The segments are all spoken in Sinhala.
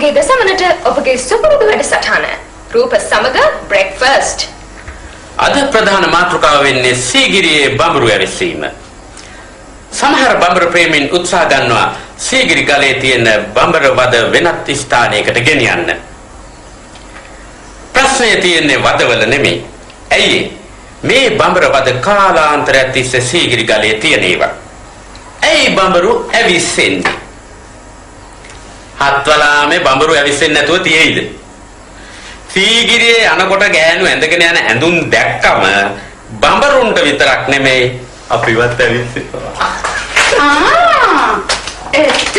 අපගේ දසමනට ඔබගේ සුපුරුදු වැඩසටහන රූප සමග බ්‍රේක්ෆාස්ට්. අද ප්‍රධාන මාතෘකාව වෙන්නේ සීගිරියේ බඹරු ඇවිස්සීම. සමහර බඹරු ප්‍රේමීන් උත්සාහ ගන්නවා සීගිරි ගලේ තියෙන බඹර වද වෙනත් ස්ථානයකට ගෙනියන්න. ප්‍රශ්නේ තියෙන්නේ වදවල නෙමෙයි. ඇයි මේ බඹර වද කාලාන්තරයක් තිස්සේ සීගිරි ගලේ තියෙන ඒවා? ඇයි බඹරු ඇවිස්සෙන්නේ? හත්වලාමේ බඹරු ඇවිස්සෙන්නේ නැතුව තියෙයිද? සීගිරියේ යනකොට ගෑනු ඇඳගෙන යන ඇඳුම් දැක්කම බඹරුන්ට විතරක් නෙමෙයි අපිවත් ඇවිස්සෙනවා. එතද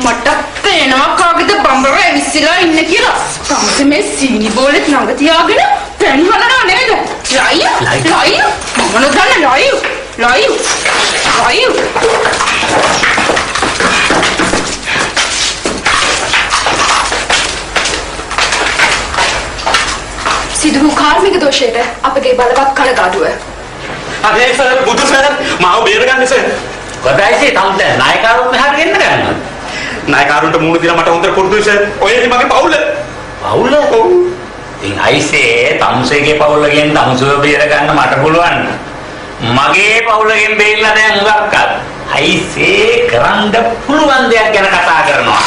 මට පේනවා කාගෙද බඹර ඇවිස්සලා ඉන්න කියලා. තාමසේ මේ සීනි බෝලෙත් ළඟ තියාගෙන පැණි හලනවා නේද? ලයිව් මම නොදන්න ලයිව් සිදු වූ කාර්මික දෝෂයට අපගේ බලවත් කනගාටුව. අනේ සර් බුදු සර් මාව බේරගන්න සර්. කොටයිසේ තමුන්ට නායකරුන් මෙහාට ගෙන්න ගන්නවා. නායකරුන්ට මුණ දීලා මට හොඳට පුරුදුයි සර්. ඔයනේ මගේ පවුල. පවුල? ඔව්. ඉතින් අයිසේ තමුසේගේ පවුලගෙන් තමුසව බේර ගන්න මට පුළුවන්. මගේ පවුලගෙන් බේරිලා දැන් උගක්කත්. අයිසේ කරන්න පුළුවන් දෙයක් ගැන කතා කරනවා.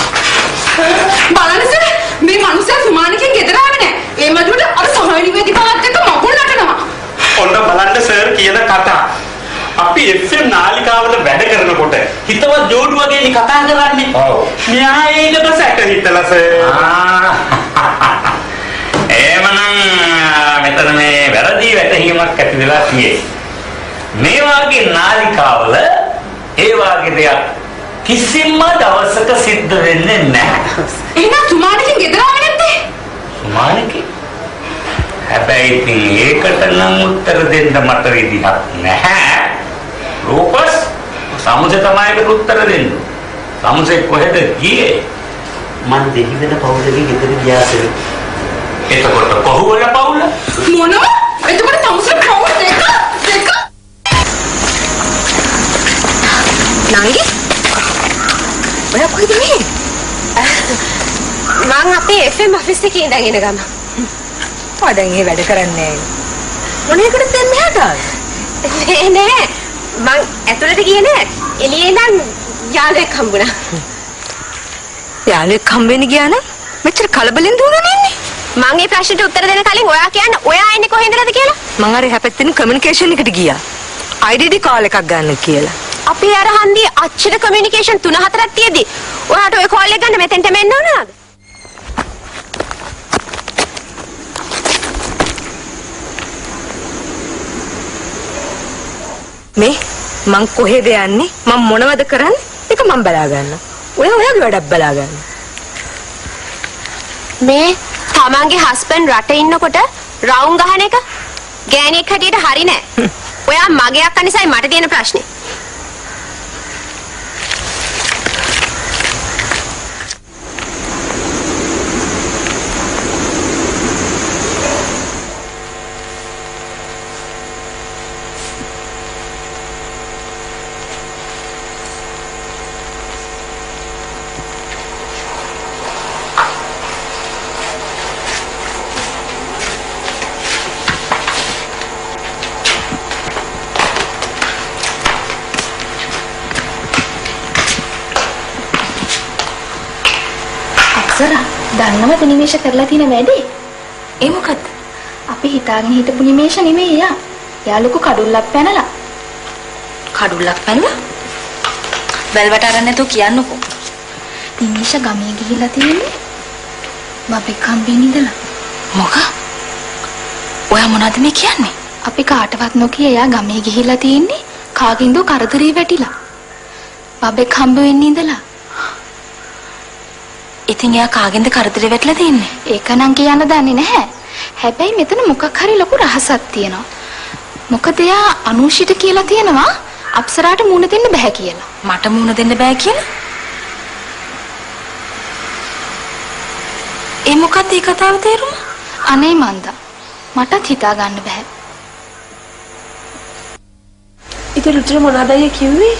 බලන්න සර් මේ මනුස්සයා සුමානකින් ගෙදර ආවේ නැහැ. ඒ මදුවට අර සහාය නිවේදිකාවත් එක්ක මකුල් නටනවා. ඔන්න බලන්න සර් කියන කතා. අපි FM නාලිකාවල වැඩ කරනකොට හිතවත් ජෝඩු වගේ කතා කරන්නේ. ඔව්. මෙයා ඒකට සැක හිතලා සර්. එහෙමනම් මෙතන මේ වැරදි වැටහීමක් ඇති වෙලා තියෙයි. මේ වාගේ නාලිකාවල ඒ වාගේ දෙයක් කිසිම දවසක සිද්ධ වෙන්නේ නැහැ. එහෙනම් සුමානකින් ගෙදර ආවේ නැත්තේ? සුමානකි? හැබැයි ඉතින් ඒකට නම් උත්තර දෙන්න මට විදිහක් නැහැ. රූපස් සමුසේ තමයි ඒකට උත්තර දෙන්න. සමුසේ කොහෙද ගියේ? මං දෙහිවැද පවුලගේ ගෙදර ගියාද? එතකොට කොහොමද පවුල? මොනවා? එතකොට තමුසේ පවුල දෙක. නංගි ඔයා කොහෙද මේ? මං අපේ FM ඔෆිස් එකේ ඉඳන් එන ගම. ඔය දැන් මේ වැඩ කරන්නේ මොනේකටද දැන් මෙහාට ආවේ? නෑ මං ඇතුළට ගියේ නෑ. එළියේ ඉඳන් යාළුවෙක් හම්බුණා. යාළුවෙක් හම්බෙන්න ගියා නම් මෙච්චර කලබලෙන් දුවගෙන ඉන්නේ. මං මේ ප්‍රශ්නෙට උත්තර දෙන්න කලින් ඔයා කියන්න ඔයා එන්නේ කොහෙන්දද කියලා. මං අර හැපැත්තෙන් කමියුනිකේෂන් එකට ගියා. IDD කාල් එකක් ගන්න කියලා. අපි අර හන්දියේ අච්චර කමියුනිකේෂන් 3-4ක් තියදී ඔයාට ඔය කෝල් එක ගන්න මෙතෙන්ට මෙන්න ඕන නේද? මේ මං කොහෙද යන්නේ? මං මොනවද කරන්නේ? ඒක මං බලා ගන්නවා. ඔයාගේ වැඩක් බලා ගන්න. මේ තමන්ගේ හස්බන්ඩ් රටේ ඉන්නකොට රවුම් ගහන එක ගෑණියෙක් හැටියට හරි නෑ. ඔයා මගේ අක්කා නිසායි මට තියෙන ප්‍රශ්නේ. සරා දන්නවද නිමේෂ කරලා තියෙන වැඩේ? ඒ මොකද්ද? අපි හිතාගෙන හිටපු නිමේෂ නෙමෙයි යා. යා ලොකු කඩුල්ලක් පැනලා. කඩුල්ලක් පැනලා? වැල්වට අරන් නැතුව කියන්නකෝ. නිමේෂ ගමේ ගිහිලා තියෙන්නේ. බබෙක් හම්බෙන්න ඉඳලා. මොකක්? ඔයා මොනවද මේ කියන්නේ? අපි කාටවත් නොකිය යා ගමේ ගිහිලා තියෙන්නේ. කාගෙන්ද කරදරේ වැටිලා. බබෙක් හම්බ වෙන්න ඉඳලා. ඉතින් එයා කාගෙන්ද කරදරේ වැටලා තින්නේ? ඒක නම් කියන්න දන්නේ නැහැ. හැබැයි මෙතන මොකක් හරි ලොකු රහසක් තියෙනවා. මොකද එයා අනුෂිට කියලා තියෙනවා අප්සරාට මුණ දෙන්න බෑ කියලා. මට මුණ දෙන්න බෑ කියලා? ඒ මොකක්ද ඒ කතාව තේරුම? අනේ මන්දා මටත් හිතා ගන්න බෑ. ඉතින් රුචිර මොනවද අයියා කිව්වේ?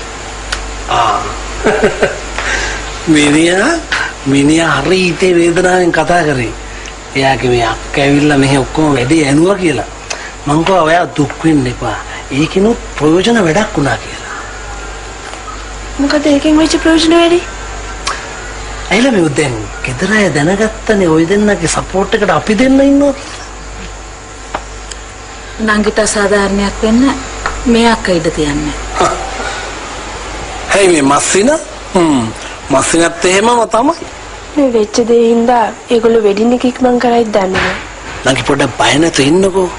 විනයා මිනිහා හරි හිතේ වේදනාවෙන් කතා කරේ. එයාගේ මේ අක්ක ඇවිල්ලා මෙහි ඔක්කොම වැඩේ ඇනුවා කියලා. මං කිව්වා ඔයා දුක් වෙන්න එපා. ඒකිනුත් ප්‍රයෝජන වැඩක් වුණා කියලා. මොකද ඒකෙන් වෙච්ච ප්‍රයෝජන වැඩි? ඇයිලා මේ දැන් ගෙදර අය දැනගත්තනේ ඔය දෙන්නගේ සපෝට් එකට අපි දෙන්න ඉන්නවා කියලා. නංගිට අසාධාරණයක් වෙන්න මේ අක්ක ඉඩ තියන්නේ. හේ මේ මස්සින මස්සිනත් එහෙමම තමයි. මේ වෙච්ච දේ හින්දා ඒගොල්ලෝ වෙඩින් එක ඉක්මන් කරයිද දන්නේ නැහැ. නංගි පොඩ්ඩක් බය නැතුව ඉන්නකෝ.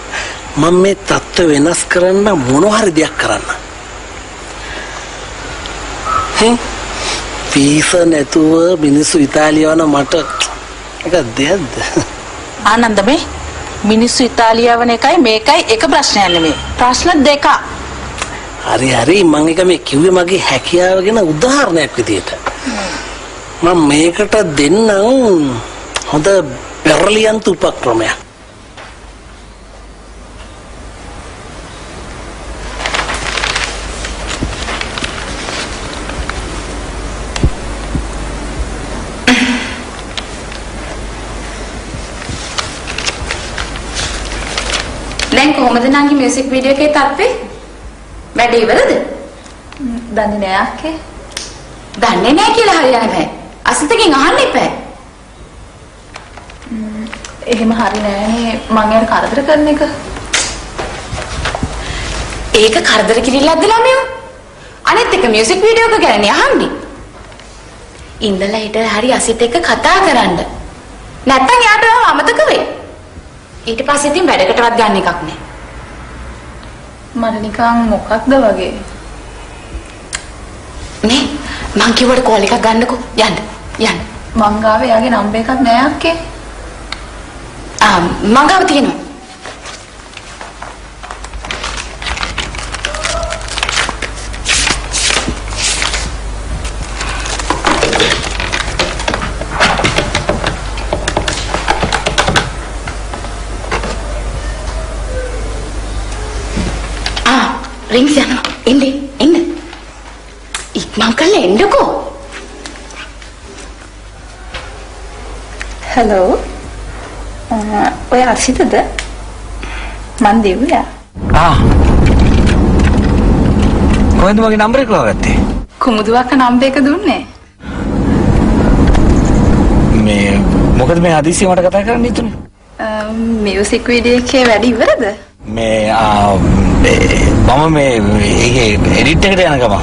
මම මේ තත්ත්ව වෙනස් කරන්න මොන හරි දෙයක් කරන්න. පීස නැතුව මිනිස්සු ඉතාලිය යන මට එක දෙයක්ද? ආනන්ද මේ මිනිස්සු ඉතාලිය යවන එකයි මේකයි එක ප්‍රශ්නයක් නෙමෙයි. ප්‍රශ්න දෙකක්. හරි මම එක මේ කිව්වේ මගේ හැකියාව ගැන උදාහරණයක් විදියට. මම මේකට දෙන්නම් හොඳ බ්‍රිලියන්ට් උපක්‍රමයක්. දැන් කොහොමද නංගි මියුසික් වීඩියෝ එකේ තත්ත්වේ? වැඩ ඉවරද? දන්නේ නෑ අක්කේ. දන්නේ නෑ කියලා හරියන්නේ බෑ. අසිතකින් අහන්න එපා. එහෙම හරි නෑනේ මං යාර කරදර කරන එක. ඒක කරදර කිරිල්ලක්ද ළමයෝ? අනිත් එක මියුසික් වීඩියෝ එක ගැන අහන්නේ. ඉඳලා හිට හරි අසිත එක්ක කතා කරන්න. නැත්තම් යාට අමතක වෙයි. ඊට පස්සේ ඉතින් වැඩකටවත් ගන්න එකක් නෑ. මට නිකන් මොකක්ද වගේ. නේ මං කිව්වට කෝල් එකක් ගන්නකෝ. යන්න. මං ගාවේ යාගේ නම්බර් එකක් නෑ අක්කේ. මං ගාව තියෙනවා. රින්ග්ස් යනවා. එන්න. ඉක්මන් කරලා එන්නකෝ. හලෝ. ඔය අර්ෂිතද? මන් දෙවියා. කොහෙන්ද මගේ නම්බර එක ලවගත්තේ? කුමුදුවක්ක නම්බර එක දුන්නේ. මේ මොකද මේ හදිස්සිය මට කතා කරන්න හිතුනේ? මියුසික් වීඩියෝ එකේ වැඩ ඉවරද? මේ මම මේ ඒකේ එඩිට් එකට යන ගම.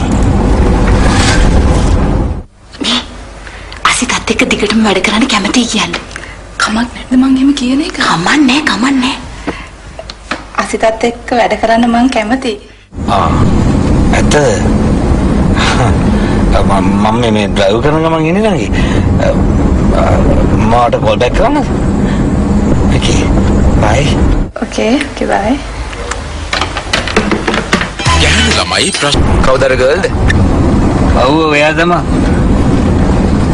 අසිතත් එක්ක දිගටම වැඩ කරන්න කැමතියි කියන්නේ. කමක් නැද්ද මං එහෙම කියන එක? කමන්නේ. අසිතත් එක්ක වැඩ කරන්න මං කැමතියි. ඇත්ත? මම මේ ඩ්‍රයිව් කරන ගමන් ඉන්නේ නංගි. මට කෝල් බෑක් කරන්නද? Okay. Bye. Okay, bye. ගැහණු ළමයි ප්‍රශ්න කවුද අර ගර්ල්ද? ඔව් එයා තමයි.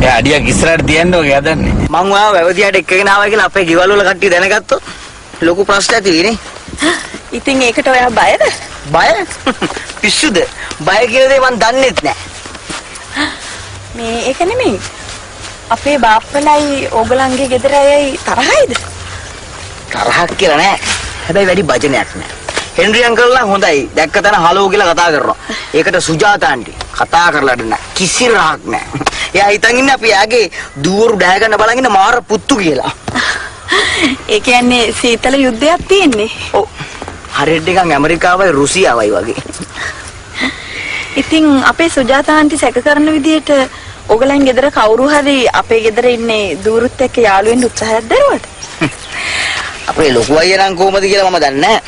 එයා අඩියක් ඉස්සරහට තියන්න ඔය හදන්නේ. මං ඔයාව වැවදියාට එක්කගෙන ආවා කියලා අපේ ගෙවල් වල කට්ටිය දැනගත්තොත් ලොකු ප්‍රශ්නයක් තියෙන්නේ. ඉතින් ඒකට ඔයා බයද? බය? පිස්සුද? බය කියලා දේ මං දන්නෙත් නෑ. මේ ඒක නෙමෙයි. අපේ බාප්පලයි ඕගලන්ගේ ගෙදර අයයි තරහයිද? තරහක් කියලා නෑ. හැබැයි වැඩි වචනයක් නෑ. හෙන්රි අංකල්ලා හොඳයි. දැක්ක තැන හලෝ කියලා කතා කරනවා. ඒකට සුජාතා ආන්ටි කතා කරලා දෙන්න කිසි රහක් නෑ. එයා හිතන් ඉන්නේ අපි යාගේ දුවරු ඩෑ ගන්න බලන් ඉන්න මාර පුත්තු කියලා. ඒ කියන්නේ සීතල යුද්ධයක් තියෙන්නේ. ඔව්. හරියට නිකන් ඇමරිකාවයි රුසියාවයි වගේ. ඉතින් අපේ සුජාතා ආන්ටි සැක කරන විදිහට ඕගලන් ගෙදර කවුරු හරි අපේ ගෙදර ඉන්නේ දූරුත් එක්ක යාළු වෙන්න උත්සාහයක් දරුවද? අපේ ලොකු අයියා නම් කොහමද කියලා මම දන්නේ නැහැ.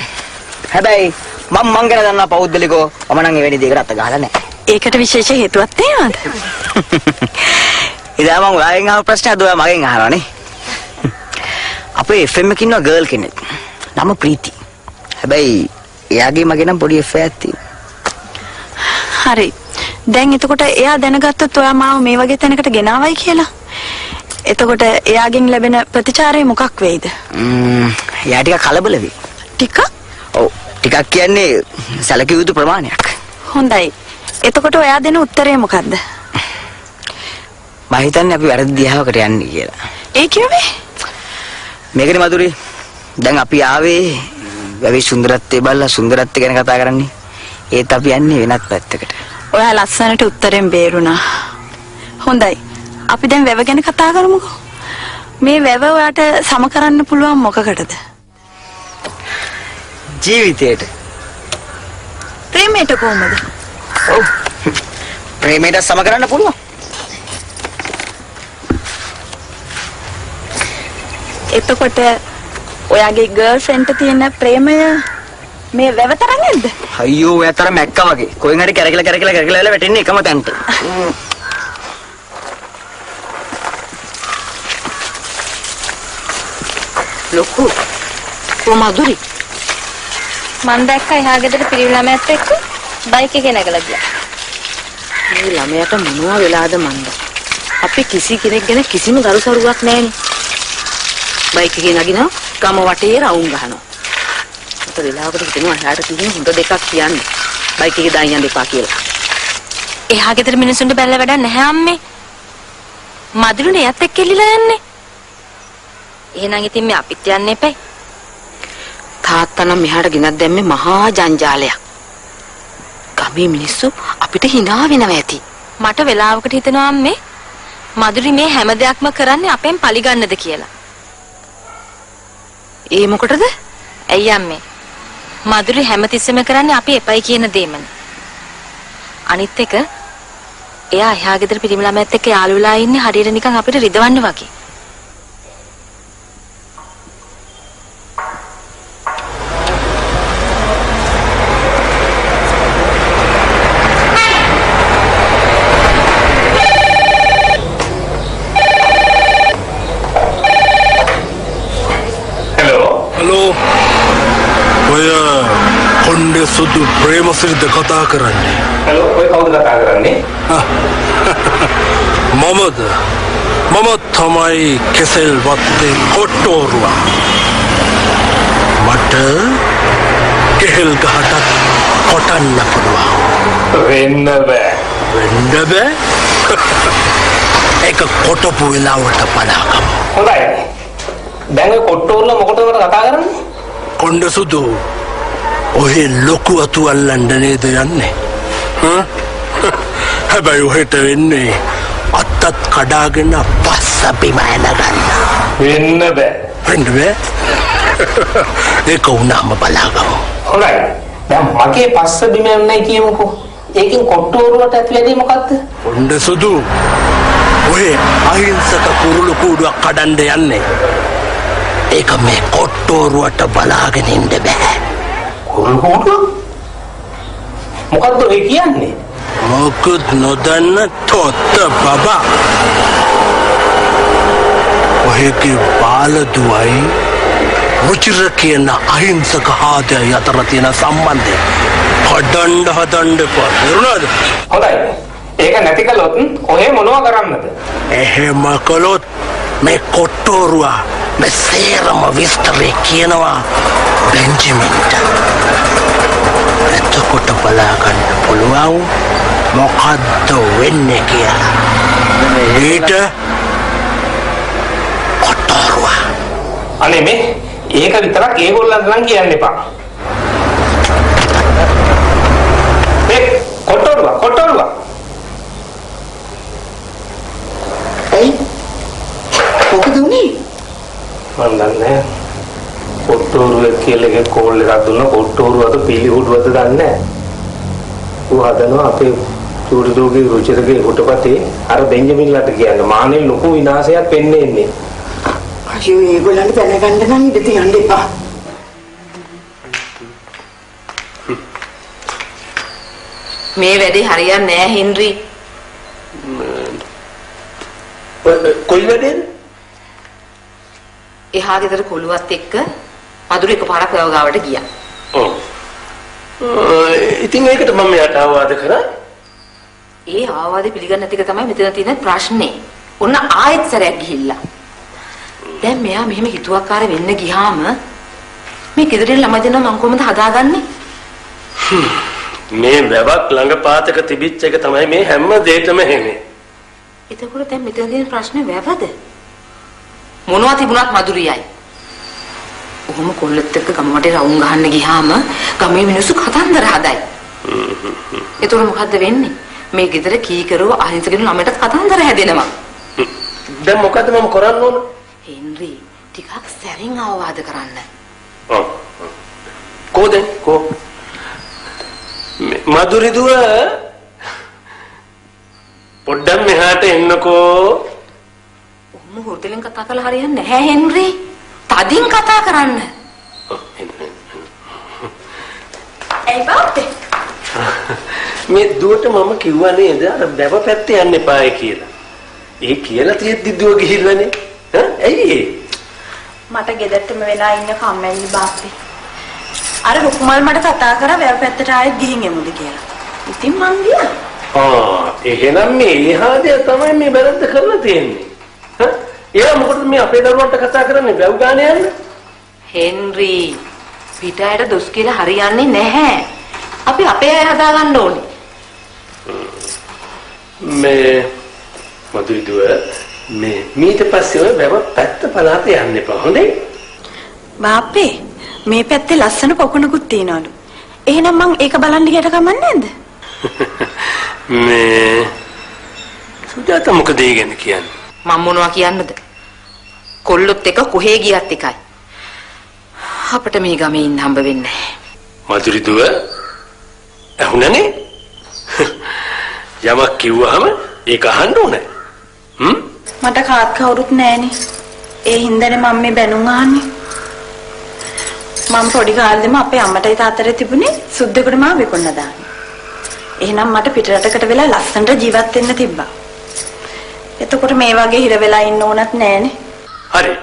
හැබැයි මං ගැන දන්නා පෞද්ගලිකව මම නම් එවැනි දෙයකට අත ගහලා නැහැ. ඒකට විශේෂ හේතුවක් තියෙනවද? ඉතින් මම ඔයාගෙන් අහන ප්‍රශ්නයක් ඔයා මගෙන් අහනවානේ. අපේ FM එකේ ඉන්න ගර්ල් කෙනෙක්. නම ප්‍රීති. හැබැයි එයාගේ මගේ නම් පොඩි affair එකක් තියෙනවා. හරි. දැන් එතකොට එයා දැනගත්තොත් ඔයා මාව මේ වගේ තැනකට ගෙනාවයි කියලා. එතකොට එයාගෙන් ලැබෙන ප්‍රතිචාරය මොකක් වෙයිද? එයා ටිකක් කලබල වෙයි. ටිකක්? ඔව්. ටිකක් කියන්නේ සැලකිය යුතු ප්‍රමාණයක්. හොඳයි. එතකොට ඔයා දෙන උත්තරය මොකද්ද? මම හිතන්නේ අපි වැරදි දිහාවකට යන්නේ කියලා. ඒ කිව්වේ? මේකනේ මధుරි. දැන් අපි ආවේ වැවි සුන්දරත්වයේ බලලා සුන්දරත්වය ගැන කතා කරන්නේ. ඒත් අපි යන්නේ වෙනත් පැත්තකට. ඔයා ලස්සනට උත්තරෙන් බේරුණා. හොඳයි. අපි දැන් වැව ගැන කතා කරමුකෝ. මේ වැව ඔයාට සම කරන්න පුළුවන් මොකකටද? ජීවිතේට. ප්‍රේමයට කොහොමද? ඔව්. ප්‍රේමයට සම කරන්න පුළුවන්. එතකොට ඔයාගේ ගර්ල්ෆ්‍රෙන්ඩ්ට තියෙන ප්‍රේමය මේ වැව තරම් නැද්ද? අයියෝ ඔය අතර මැක්කා වගේ. කොහෙන් හරි කැරකිලා වැටෙන්නේ එකම තැනට. ලොකු කොමදුරි මන් දැක්කා එහා ගෙදර පිරිමි ළමයාත් එක්ක බයික් එකේ නැගලා ගියා. මේ ළමයාට මොනවා වෙලාද මන්ද? අපි කිසි කෙනෙක් ගැන කිසිම ගරුසරුවක් නැහැනේ. බයික් එකේ නගිනවා ගම වටේ රවුම් ගහනවා. මට වෙලාවකට හිතෙනවා එයාට තියෙන හොඳ දෙකක් කියන්න. බයික් එකේ දාන් යන්න එපා කියලා. එහා ගෙදර මිනිස්සුන්ට බැලලා වැඩක් නැහැ අම්මේ. මදුරුනේ යත් එක්ක එල්ලිලා යන්නේ. එහෙනම් ඉතින් මේ අපිත් යන්න එපයි. තාත්තා නම් මෙහාට ගෙනත් දැම්මේ මහා ජංජාලයක්. ගමේ මිනිස්සු අපිට hina වෙනවා ඇති. මට වෙලාවකට හිතෙනවා අම්මේ මදුරි මේ හැම දෙයක්ම කරන්නේ අපෙන් පරිගන්නද කියලා. ඒ මොකටද? ඇයි අම්මේ? මදුරි හැමතිස්සෙම කරන්නේ අපි එපයි කියන දේමනේ. අනිත් එක එයා එහා ගෙදර පිරිමි ළමයාත් එක්ක යාළු වෙලා ඉන්නේ හරියට නිකන් අපිට රිදවන්න වගේ. සුදු ප්‍රේමසිරිද කතා කරන්නේ. හලෝ ඔය කවුද කතා කරන්නේ? මම තමයි කෙසෙල් වත්තේ කොට්ටෝරුවා. මට කෙහෙල් ගහටත් කොටන්න පුළුවන්. වෙන්න බෑ. වෙන්න බෑ? ඒක කොටපු වෙලාවට බලාගමු. හොඳයි. දැන් ඔය කොට්ටෝරුවා මොකටද කතා කරන්නේ? කොණ්ඩ සුදු ඔය ලොකු අතු අල්ලන්න නේද යන්නේ? හැබැයි ඔහෙට වෙන්නේ අත්තත් කඩාගෙන පස්ස බිම ඇනගන්න. වෙන්න බෑ. වෙන්න බෑ? ඒක උනාම බලාගමු. හොඳයි. දැන් මගේ පස්ස බිම යන්නයි කියමුකෝ. ඒකෙන් කොට්ටෝරුවට ඇති වෙන්නේ මොකද්ද? කොණ්ඩ සුදු ඔය අහිංසක කුරුළු කූඩුවක් කඩන්න යන්නේ. ඒක මේ කොට්ටෝරුවට බලාගෙන ඉන්න බෑ. කුරුළු මොකද්ද ඔය කියන්නේ? මොකුත් නොදන්න තොත්ත බබා. ඔයගේ බාලදුවයි රුචිර කියන අහිංසක හාදයයි අතර තියෙන සම්බන්ධය කඩන්න හදන්න එපා. තේරුණාද? හොඳයි. ඒක නැති කළොත් ඔහෙ මොනවා කරන්නද? එහෙම කළොත් මේ කොට්ටෝරුවා මේ සේරම විස්තරේ කියනවා බෙන්ජමින්ට. එතකොට බලා ගන්න පුළුවන් මොකද්ද වෙන්නේ කියලා. ඊට කොට්ටෝරුවා අනේ මේ ඒක විතරක් ඒගොල්ලන්ට නම් කියන්න එපා. මේ කොට්ටෝරුවා ඇයි? මොකද උනේ? මන් දන්නේ කොට්ටෝරුව කියලා කෝල් එකක් දුන්නා. කොට්ටෝරුවද පිළිහුඩුවද දන්නේ නැහැ. ඌ හදනවා අපේ චූරිදෝගේ රුචිරගේ හුටපතේ අර බෙන්ජමින්ලට කියන්න මානේ ලොකු විනාශයක් වෙන්නේ ඉන්නේ. අයියෝ ඒගොල්ලන්ට දැනගන්න නම් ඉඳ තියන්න එපා. මේ වැඩේ හරියන්නේ නැහැ හෙන්රි. කොයි වැඩේද? එහා ගෙදර කොළුවත් එක්ක මදුරු එකපාරක් වැව ගාවට ගියා. ඔව්. ඉතින් ඒකට මම යට ආවාද කරා? ඒ ආවාදේ පිළිගන්න ටික තමයි මෙතන තියෙන ප්‍රශ්නේ. ඔන්න ආයෙත් සැරයක් ගිහිල්ලා. දැන් මෙයා මෙහෙම හිතුවක්කාර වෙන්න ගියාම මේ ගෙදරින් ළමයි දෙනා මං කොහොමද හදාගන්නේ? මේ වැවක් ළඟ පාතක තිබිච්ච එක තමයි මේ හැම දෙයකම හැමේ. එතකොට දැන් මෙතන තියෙන ප්‍රශ්නේ වැවද? මොනවා තිබුණත් මధుරියයි. ඔහොම කොල්ලෙත් එක්ක ගම වටේ රවුම් ගහන්න ගියාම ගමේ මිනිස්සු කතන්දර හදයි. එතකොට මොකද්ද වෙන්නේ? මේ ගෙදර කීකරුව අහිංසකෙන ළමයටත් කතන්දර හැදෙනවා. දැන් මොකද්ද මම කරන්න ඕන? හෙන්රි ටිකක් සැරින් අවවාද කරන්න. කෝ මధుරි දුව පොඩ්ඩක් මෙහාට එන්නකෝ. ඔහොම හොටලෙන් කතා කරලා හරියන්නේ නැහැ හෙන්රි. තදින් කතා කරන්න. ඇයි බාත්තේ? මේ දුවට මම කිව්වා නේද අර බැව පැත්තේ යන්න එපායි කියලා. ඒ කියලා තියෙද්දි දුව ගිහිල්ලානේ. ඇයි ඒ? මට ගෙදරටම වෙලා ඉන්න කම්මැලි බාත්තේ. අර රුක්මල් මට කතා කරා වැව පැත්තට ආයෙත් ගිහින් එමුද කියලා. ඉතින් මං ගියා. එහෙනම් මේ එහාදේ තමයි මේ වැරද්ද කරලා තියෙන්නේ. එයා මොකටද මේ අපේ දරුවන්ට කතා කරන්නේ වැව් ගානේ යන්න? හෙන්රි පිටායට දොස් කියලා හරියන්නේ නැහැ. අපි අපේ අය හදාගන්න ඕනේ. මේ මధుරි දුව මේ මීට පස්සේ ඔය වැව පැත්ත පළාත යන්න එපා. හොඳේ? බාප්පේ මේ පැත්තේ ලස්සන පොකුණකුත් තියනවලු. එහෙනම් මං ඒක බලන්න ගියට කමක් නැද්ද? මේ සුජාත මොකද ඒ ගැන කියන්නේ? මම මොනවා කියන්නද? කොල්ලොත් එක කොහේ ගියත් එකයි. අපිට මේ ගමේ ඉන්න හම්බ වෙන්නේ නැහැ. මధుරි දුව අහුණනේ? යමක් කිව්වහම ඒක අහන්න ඕනේ. මට කාත් කවුරුත් නැහනේ. ඒ හින්දානේ මම මේ බැනුම් අහන්නේ. මම පොඩි කාලෙදිම අපේ අම්මටයි තාත්තටයි තිබුණේ සුද්දෙකුට මාව විකුණන දාන්නේ. එහෙනම් මට පිටරටකට වෙලා ලස්සනට ජීවත් වෙන්න තිබ්බා. එතකොට මේ වගේ හිර වෙලා ඉන්න ඕනත් නෑනේ. හරි.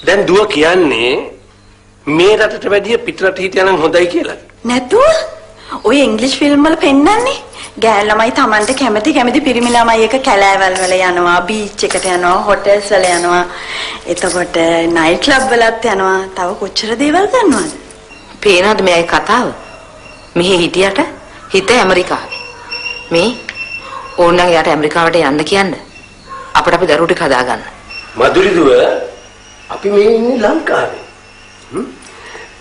දැන් දුව කියන්නේ මේ රටට වැඩිය පිටරට හිටියනම් හොඳයි කියලා. නැතුව ඔය ඉංග්‍රීසි ෆිල්ම් වල පෙන්නන්නේ ගෑන් ළමයි Tamanට කැමති පිරිමි ළමයි එක කැලෑවල් වල යනවා, බීච් එකට යනවා, හොටෙල්ස් වල යනවා. එතකොට නයිට් ක්ලබ් වලත් යනවා. තව කොච්චර දේවල් කරනවද? පේනවද මේ කතාව? මෙහි හිටියට හිත ඇමරිකාවේ. මේ ඕනනම් යාට ඇමරිකාවට යන්න කියන්න. අපිට අපි දරුවෝ ටික හදාගන්න. මధుරි දුව අපි මේ ඉන්නේ ලංකාවේ.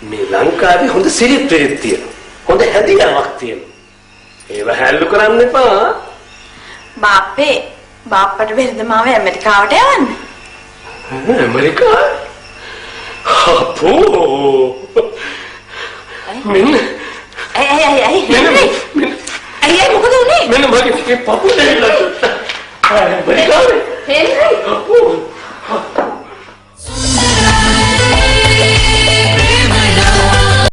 මේ ලංකාවේ හොඳ සිරිත්‍රයක් තියෙනවා. හොඳ හැදියාවක් තියෙනවා. ඒව හැල්ලු කරන්න එපා. බාප්පේ බාප්පට බැරිද මාව ඇමරිකාවට යවන්න? ඇමරිකාව? අපෝ. මෙන්න ඇයි මොකද උනේ? මෙන්න මගේ පපුව දෙන්න. ඇමරිකාවේ